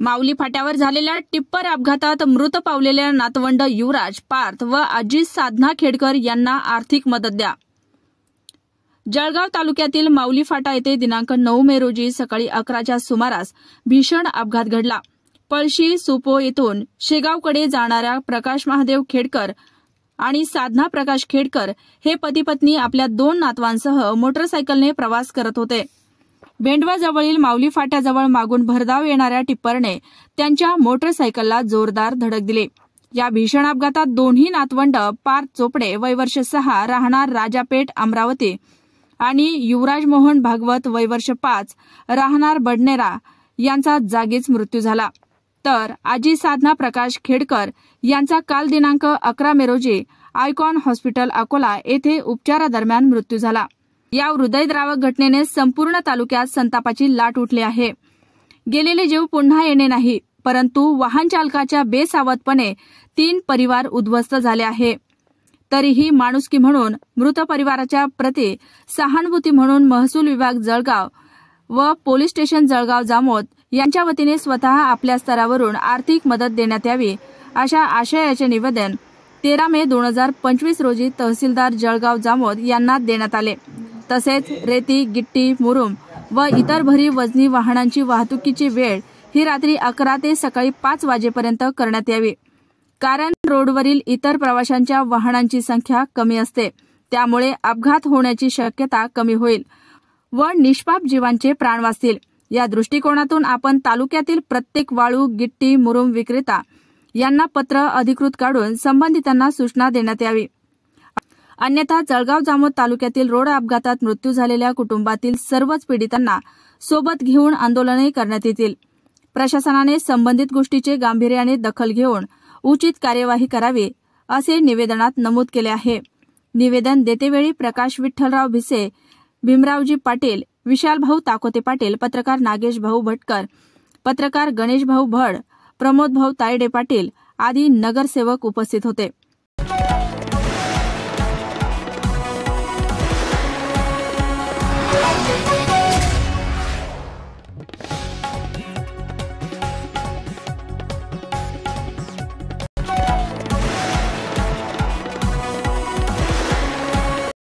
माऊली फाट्यावर झालेल्या टिप्पर अपघातात मृत पावलेल्या नातवंड युवराज, पार्थ व आजी साधना खेडकर यांना आर्थिक मदत द्या। जळगाव तालुक्यातील माऊली फाटा येथे दिनांक 9 मे रोजी सकाळी 11च्या सुमारास भीषण अपघात घडला। पळशी सुपो येथून शेगावकडे जाणाऱ्या प्रकाश महादेव खेडकर आणि साधना प्रकाश खेडकर हे पती पत्नी आपल्या 2 नातवांसह मोटरसायकलने प्रवास करत होते। भेंडवाजवळील माऊली फाट्याजवळ मागून भरधाव येणाऱ्या टिप्परने त्यांच्या मोटरसायकलला जोरदार धडक दिली। या भीषण अपघातात दोन्ही नातवंड पार्थ चोपडे वय वर्ष 6 राहणार राजापेठ अमरावती आणि युवराज मोहन भागवत वय वर्ष 5 राहणार बडनेरा यांचा जागीच मृत्यू झाला। तर आजी साधना प्रकाश खेडकर यांचा काल दिनांक 11 मे रोजी आयकॉन हॉस्पिटल अकोला येथे उपचारादरम्यान मृत्यू झाला। या हृदयद्रावक घटनेने संपूर्ण तालुक्यात संतापाची लाट उठली आहे। गेलेले जीव पुन्हा येणे नाही, परंतु वाहन चालकाच्या बेसावधपणे 3 परिवार उद्ध्वस्त झाले आहे। तरीही माणुसकी म्हणून मृत परिवाराच्या प्रति सहानुभूती म्हणून महसूल विभाग जळगाव व पोलीस स्टेशन जळगाव जामोद यांच्या वतीने स्वतः आपल्या स्तरावरून आर्थिक मदत देण्यात यावी अशा आशयाचे निवेदन 13 मे 2025 रोजी तहसीलदार जळगाव जामोद यांना देण्यात आले। तसेच रेती, गिट्टी, मुरुम व इतर भरी वजनी वाहनांची वाहतुकीची वेळ ही रात्री 11 ते सकाळी 5 वाजेपर्यंत करण्यात यावी, कारण रोडवरील इतर प्रवाशांच्या वाहनांची संख्या कमी असते, त्यामुळे अपघात होण्याची शक्यता कमी होईल व निष्पाप जीवांचे प्राण वाचतील। या दृष्टिकोनातून आपण तालुक्यातील प्रत्येक वाळू, गिट्टी, मुरुम विक्रेता यांना पत्र अधिकृत काढून संबंधितांना सूचना देण्यात यावी। अन्यथा जळगाव जामोद तालुक्यातील रोड अपघातात मृत्यू झालेल्या कुटुंबातील सर्वच पीडितांना सोबत घेऊन आंदोलने करण्यात येतील। प्रशासनाने संबंधित गोष्टीचे गांभीर्याने दखल घेऊन उचित कार्यवाही करावी असे निवेदनात नमूद केले आहे। निवेदन देतेवेळी प्रकाश विठ्ठलराव भिसे, भीमरावजी पाटील, विशालभाऊ ताकोते पाटील, पत्रकार नागेश भाऊ भटकर, पत्रकार गणेश भाऊ भड, प्रमोद भाऊ तायडे पाटील आदी नगरसेवक उपस्थित होते।